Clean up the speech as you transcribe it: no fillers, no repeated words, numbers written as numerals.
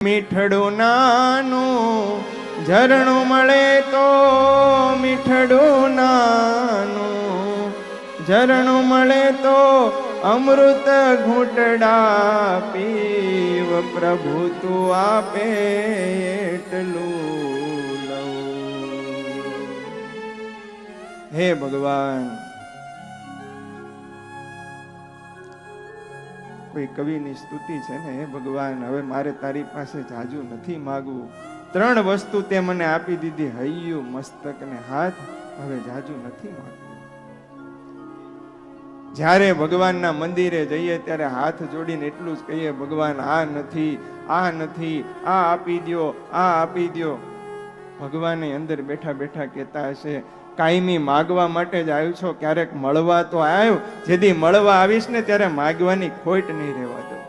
મીઠડું નાનું ઝરણું મળે તો મીઠડું નાનું ઝરણું મળે તો અમૃત ઘૂંટડા પીવ પ્રભુ તું આપે એટલું લઉં. હે ભગવાન, કોઈ કવિની સ્તુતિ છે ને, હે ભગવાન હવે મારે તારી પાસે જાજુ નથી માગવું. 3 વસ્તુ તે મને આપી દીધી, હૈયું, મસ્તક ને હાથ. હવે જાજુ નથી માગવું. જ્યારે ભગવાનના મંદિરે જઈએ ત્યારે હાથ જોડીને એટલું જ કહીએ, ભગવાન આ નથી, આ નથી, આ આપી દ્યો, આ આપી દ્યો. ભગવાને અંદર બેઠા બેઠા કહેતા હશે, કાયમી માગવા માટે જ આવ્યો છો, ક્યારેક મળવા તો આવ્યો. જેથી મળવા આવીશ ને ત્યારે માગવાની ખોટ નહીં રહેવા દો.